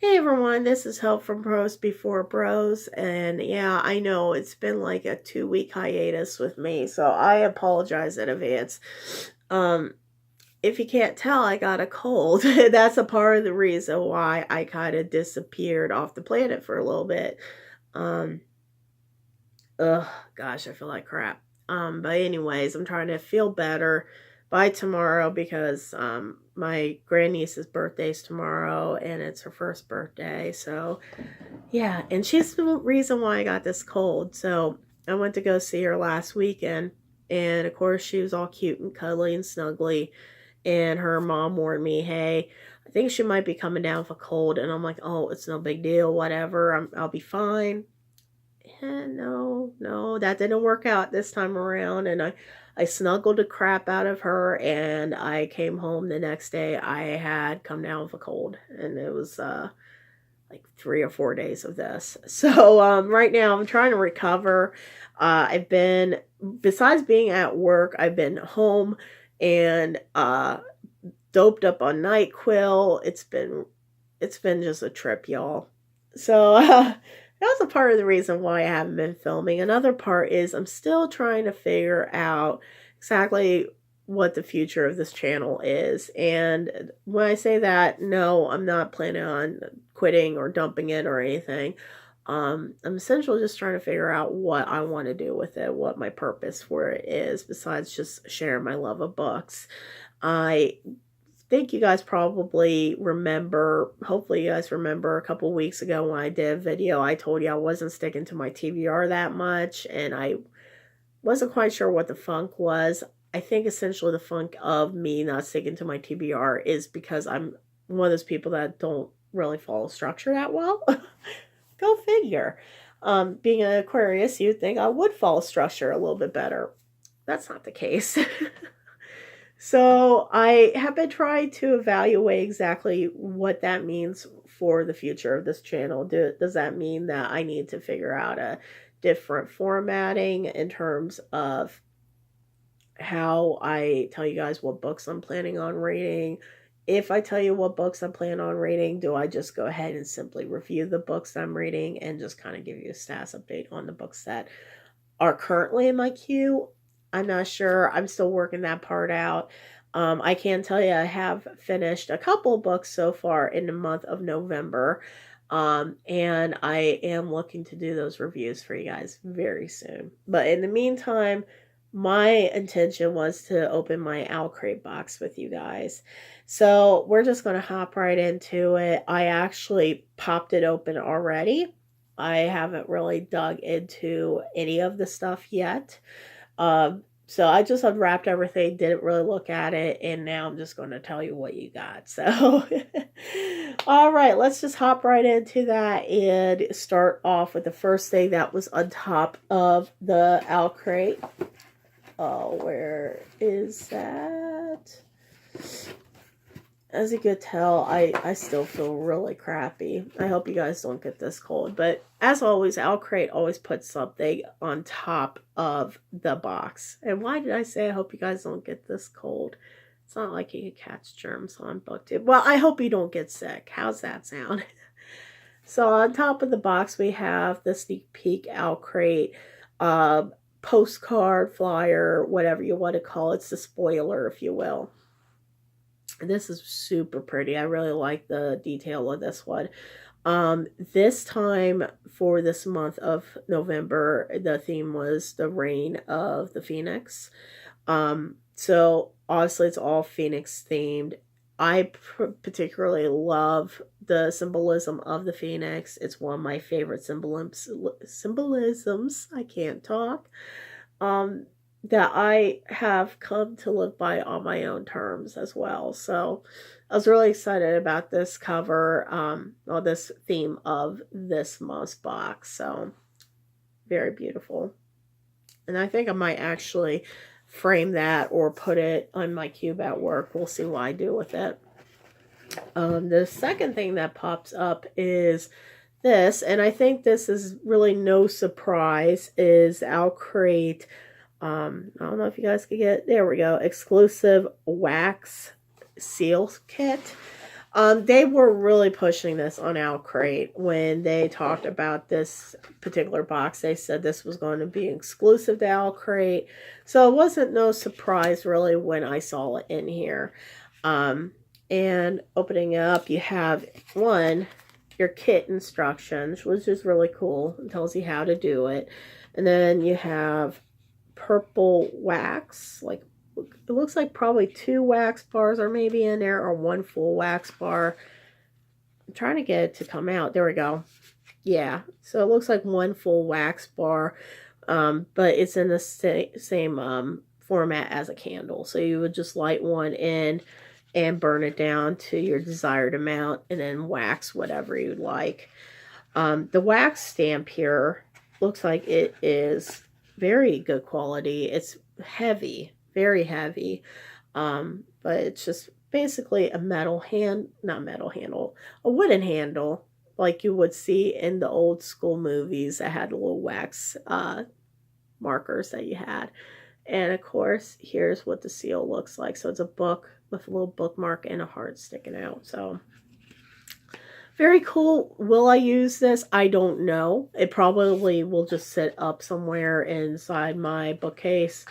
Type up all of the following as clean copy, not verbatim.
Hey everyone, this is Help from Pros Before Bros, and yeah, I know it's been like a 2 week hiatus with me, so I apologize in advance. Um, if you can't tell, I got a cold. That's a part of the reason why I kind of disappeared off the planet for a little bit. Um, ugh, gosh, I feel like crap. But anyways, I'm trying to feel better by tomorrow because my grandniece's birthday's tomorrow and it's her first birthday. So yeah, and she's the reason why I got this cold. So I went to go see her last weekend, and of course she was all cute and cuddly and snuggly. And her mom warned me, "Hey, I think she might be coming down with a cold." And I'm like, "Oh, it's no big deal. Whatever. I'll be fine." No, that didn't work out this time around. And I snuggled the crap out of her, and I came home the next day. I had come down with a cold, and it was like 3 or 4 days of this. So right now I'm trying to recover. I've been, besides being at work, I've been home and doped up on NyQuil. It's been just a trip, y'all. So that was a part of the reason why I haven't been filming. Another part is I'm still trying to figure out exactly what the future of this channel is. And when I say that, no, I'm not planning on quitting or dumping it or anything. I'm essentially just trying to figure out what I want to do with it, what my purpose for it is, besides just sharing my love of books. I think you guys probably remember, hopefully you guys remember a couple weeks ago when I did a video, I told you I wasn't sticking to my TBR that much, and I wasn't quite sure what the funk was. I think essentially the funk of me not sticking to my TBR is because I'm one of those people that don't really follow structure that well. Go figure. Being an Aquarius, you'd think I would follow structure a little bit better. That's not the case. So I have been trying to evaluate exactly what that means for the future of this channel. Does that mean that I need to figure out a different formatting in terms of how I tell you guys what books I'm planning on reading? If I tell you what books I'm planning on reading, do I just go ahead and simply review the books I'm reading and just kind of give you a status update on the books that are currently in my queue? I'm not sure. I'm still working that part out. I can tell you I have finished a couple books so far in the month of November. And I am looking to do those reviews for you guys very soon. But in the meantime, my intention was to open my Owlcrate box with you guys. So we're just going to hop right into it. I actually popped it open already. I haven't really dug into any of the stuff yet. So I just unwrapped everything, didn't really look at it, and now I'm just going to tell you what you got. So, all right, let's just hop right into that and start off with the first thing that was on top of the Owlcrate. Oh, where is that? As you could tell, I still feel really crappy. I hope you guys don't get this cold. But as always, Owlcrate always puts something on top of the box. And why did I say I hope you guys don't get this cold? It's not like you could catch germs on BookTube. Well, I hope you don't get sick. How's that sound? So on top of the box, we have the sneak peek Owlcrate postcard, flyer, whatever you want to call it. It's the spoiler, if you will. This is super pretty. I really like the detail of this one. This time for this month of November, the theme was the reign of the Phoenix. So obviously it's all Phoenix themed. I particularly love the symbolism of the Phoenix. It's one of my favorite symbolisms. I can't talk. That I have come to live by on my own terms as well. So I was really excited about this cover, or this theme of this month's box. So very beautiful. And I think I might actually frame that or put it on my cube at work. We'll see what I do with it. The second thing that pops up is this, and I think this is really no surprise, is Owlcrate. I don't know if you guys could get, there we go, exclusive wax seal kit. They were really pushing this on Owlcrate when they talked about this particular box. They said this was going to be exclusive to Owlcrate, so it wasn't no surprise really when I saw it in here. And opening up, you have your kit instructions, which is really cool. It tells you how to do it, and then you have purple wax, like it looks like probably 2 wax bars are maybe in there, or 1 full wax bar. I'm trying to get it to come out. There we go. Yeah, so it looks like 1 full wax bar, but it's in the same format as a candle. So you would just light one in and burn it down to your desired amount, and then wax whatever you'd like. The wax stamp here looks like it is very good quality. It's heavy, very heavy, but it's just basically a a wooden handle, like you would see in the old school movies that had little wax markers that you had. And of course, here's what the seal looks like. So it's a book with a little bookmark and a heart sticking out. So very cool. Will I use this? I don't know. It probably will just sit up somewhere inside my bookcase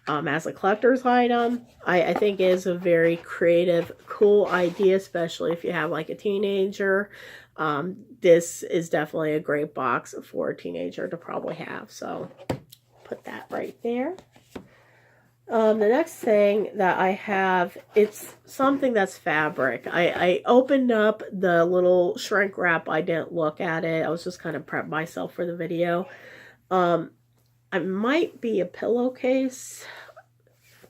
as a collector's item. I think it is a very creative, cool idea, especially if you have like a teenager. This is definitely a great box for a teenager to probably have. So put that right there. The next thing that I have, it's something that's fabric. I opened up the little shrink wrap. I didn't look at it. I was just kind of prepping myself for the video. It might be a pillowcase.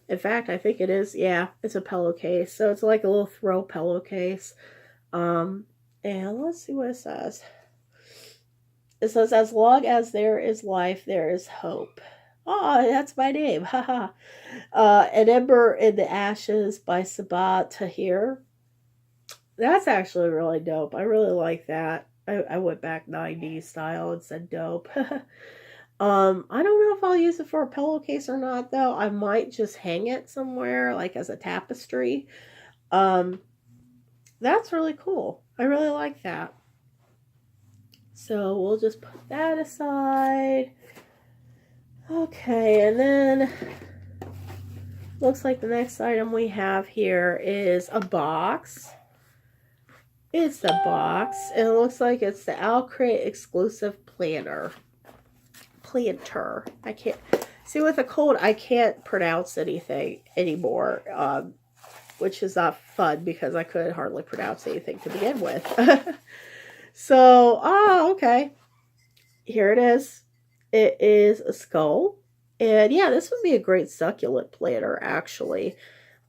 In fact, I think it is. Yeah, it's a pillowcase. So it's like a little throw pillowcase. And let's see what it says. It says, as long as there is life, there is hope. Oh, that's my name. Haha. An Ember in the Ashes by Sabat Tahir. That's actually really dope. I really like that. I went back 90s style and said dope. I don't know if I'll use it for a pillowcase or not, though. I might just hang it somewhere, like as a tapestry. That's really cool. I really like that. So we'll just put that aside. Okay, and then looks like the next item we have here is a box. It's a box, and it looks like it's the Owlcrate exclusive planter. I can't see with a cold. I can't pronounce anything anymore, which is not fun because I could hardly pronounce anything to begin with. So, okay, here it is. It is a skull. And yeah, this would be a great succulent planter, actually.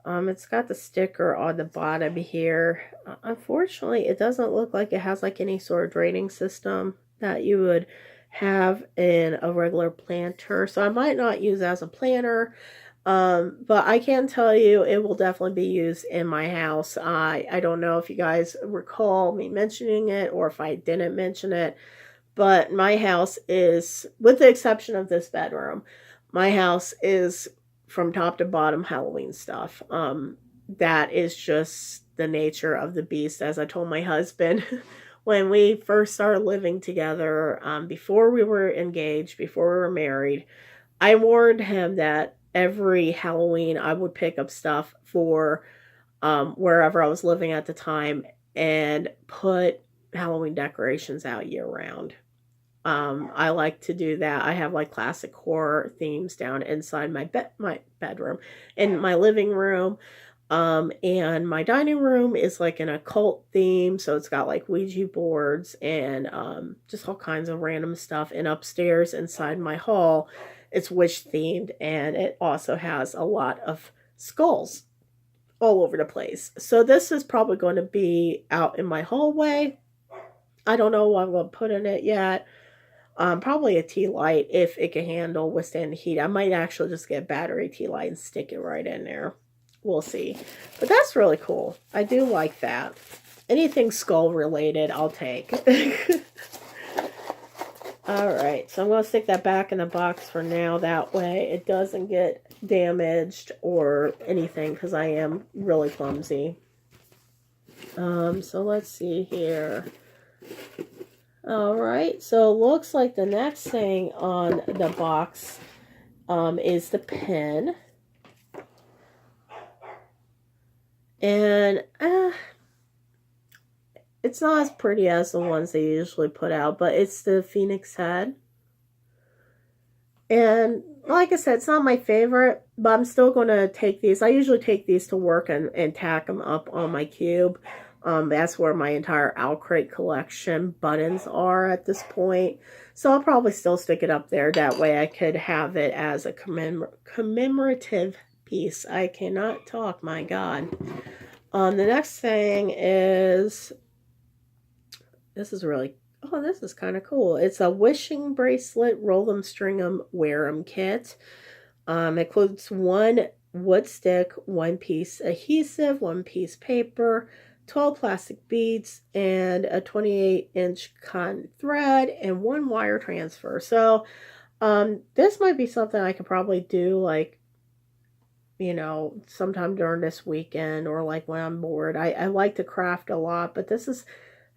It's got the sticker on the bottom here. Unfortunately, it doesn't look like it has like any sort of draining system that you would have in a regular planter. So I might not use it as a planter. But I can tell you it will definitely be used in my house. I don't know if you guys recall me mentioning it or if I didn't mention it. But my house is, with the exception of this bedroom, my house is from top to bottom Halloween stuff. That is just the nature of the beast. As I told my husband when we first started living together, before we were engaged, before we were married, I warned him that every Halloween I would pick up stuff for wherever I was living at the time and put Halloween decorations out year round. I like to do that. I have like classic horror themes down inside my bedroom, in my living room, and my dining room is like an occult theme, so it's got like Ouija boards and just all kinds of random stuff. And upstairs inside my hall, it's witch themed, and it also has a lot of skulls all over the place. So this is probably going to be out in my hallway. I don't know what I'm going to put in it yet. Probably a tea light if it can withstand the heat. I might actually just get a battery tea light and stick it right in there. We'll see. But that's really cool. I do like that. Anything skull related, I'll take. Alright, so I'm going to stick that back in the box for now. That way it doesn't get damaged or anything, because I am really clumsy. So let's see here. All right, so looks like the next thing on the box is the pen. And it's not as pretty as the ones they usually put out, but it's the Phoenix head. And like I said, it's not my favorite, but I'm still going to take these. I usually take these to work and tack them up on my cube. That's where my entire Owlcrate collection buttons are at this point. So I'll probably still stick it up there. That way I could have it as a commemorative piece. I cannot talk, my God. The next thing is, this is really, oh, this is kind of cool. It's a wishing bracelet, roll them, string them, wear them kit. It includes one wood stick, one piece adhesive, one piece paper, 12 plastic beads, and a 28-inch cotton thread, and one wire transfer. So this might be something I could probably do, like, you know, sometime during this weekend, or like when I'm bored. I like to craft a lot, but this is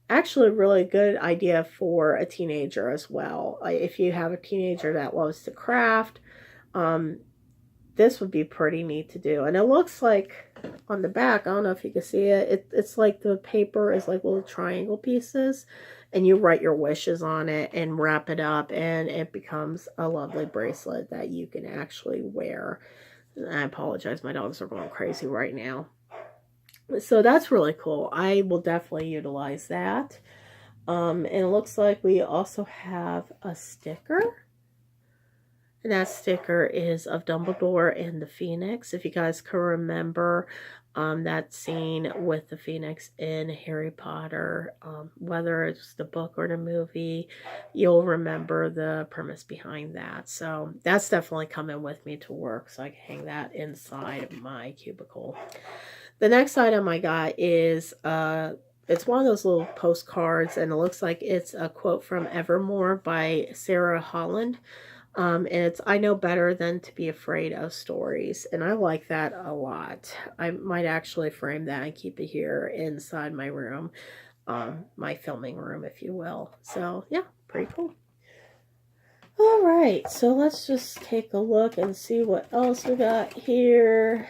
actually a really good idea for a teenager as well. If you have a teenager that loves to craft, this would be pretty neat to do. And it looks like on the back, I don't know if you can see it, it's like the paper is like little triangle pieces, and you write your wishes on it and wrap it up, and it becomes a lovely bracelet that you can actually wear. I apologize, my dogs are going crazy right now. So that's really cool. I will definitely utilize that. And it looks like we also have a sticker. And that sticker is of Dumbledore and the Phoenix. If you guys can remember that scene with the Phoenix in Harry Potter, whether it's the book or the movie, you'll remember the premise behind that. So that's definitely coming with me to work, so I can hang that inside of my cubicle. The next item I got is it's one of those little postcards, and it looks like it's a quote from Evermore by Sarah Holland. And it's, I know better than to be afraid of stories. And I like that a lot. I might actually frame that and keep it here inside my room, my filming room, if you will. So yeah, pretty cool. All right, so let's just take a look and see what else we got here.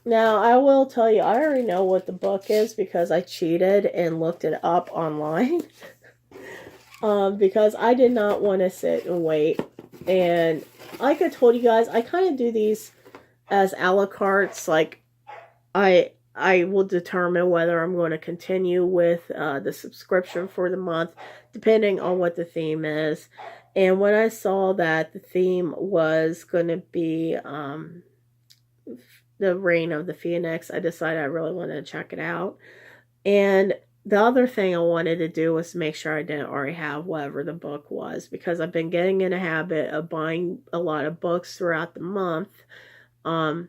Now, I will tell you, I already know what the book is because I cheated and looked it up online. Because I did not want to sit and wait. And like I told you guys, I kind of do these as a la cartes. Like, I will determine whether I'm going to continue with the subscription for the month, depending on what the theme is. And when I saw that the theme was going to be the Reign of the Phoenix, I decided I really wanted to check it out. And the other thing I wanted to do was to make sure I didn't already have whatever the book was, because I've been getting in a habit of buying a lot of books throughout the month, and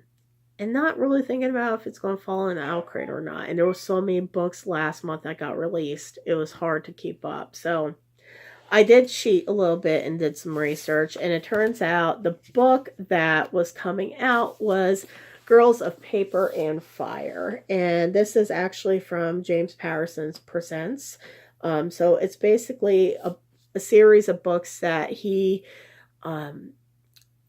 not really thinking about if it's going to fall in the Owlcrate or not. And there were so many books last month that got released, it was hard to keep up. So I did cheat a little bit and did some research, and it turns out the book that was coming out was Girls of Paper and Fire. And this is actually from James Patterson's Presents. So it's basically a series of books that he, I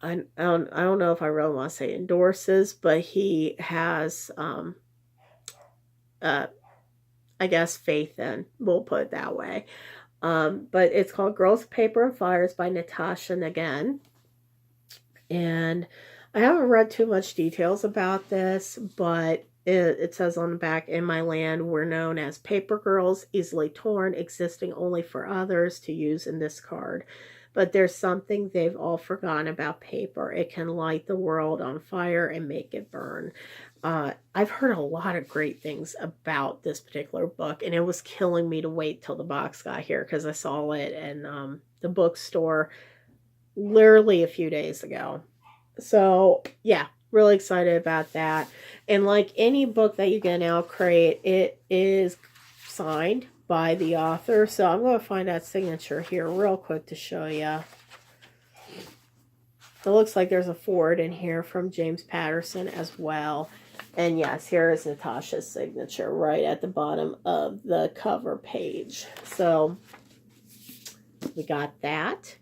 don't know if I really want to say endorses, but he has, I guess, faith in. We'll put it that way. But it's called Girls of Paper and Fire. It's by Natasha Nagin. And I haven't read too much details about this, but it says on the back, in my land, we're known as paper girls, easily torn, existing only for others to use and discard. But there's something they've all forgotten about paper. It can light the world on fire and make it burn. I've heard a lot of great things about this particular book, and it was killing me to wait till the box got here because I saw it in the bookstore literally a few days ago. So, yeah, really excited about that. And like any book that you get in Owlcrate, it is signed by the author. So I'm going to find that signature here real quick to show you. It looks like there's a foreword in here from James Patterson as well. And yes, here is Natasha's signature right at the bottom of the cover page. So we got that.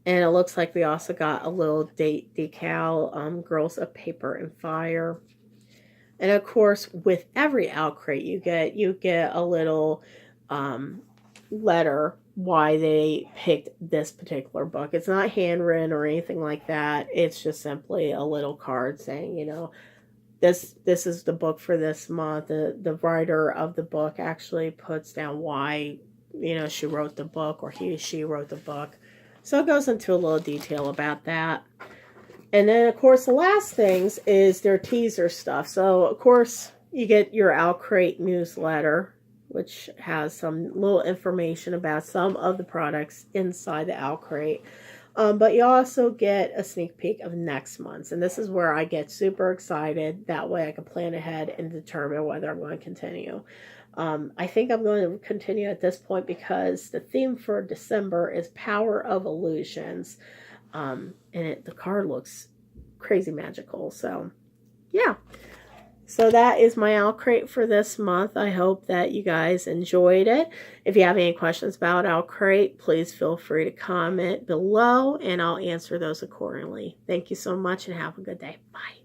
And it looks like we also got a little date decal, Girls of Paper and Fire. And of course, with every Owlcrate you get a little letter why they picked this particular book. It's not handwritten or anything like that. It's just simply a little card saying, you know, this is the book for this month. The writer of the book actually puts down why, you know, she wrote the book, or she wrote the book. So it goes into a little detail about that. And then, of course, the last things is their teaser stuff. So, of course, you get your Owlcrate newsletter, which has some little information about some of the products inside the Owlcrate. But you also get a sneak peek of next month's. And this is where I get super excited. That way I can plan ahead and determine whether I'm going to continue. I think I'm going to continue at this point because the theme for December is Power of Illusions. And the card looks crazy magical. So, yeah. So that is my Owlcrate for this month. I hope that you guys enjoyed it. If you have any questions about Owlcrate, please feel free to comment below, and I'll answer those accordingly. Thank you so much, and have a good day. Bye.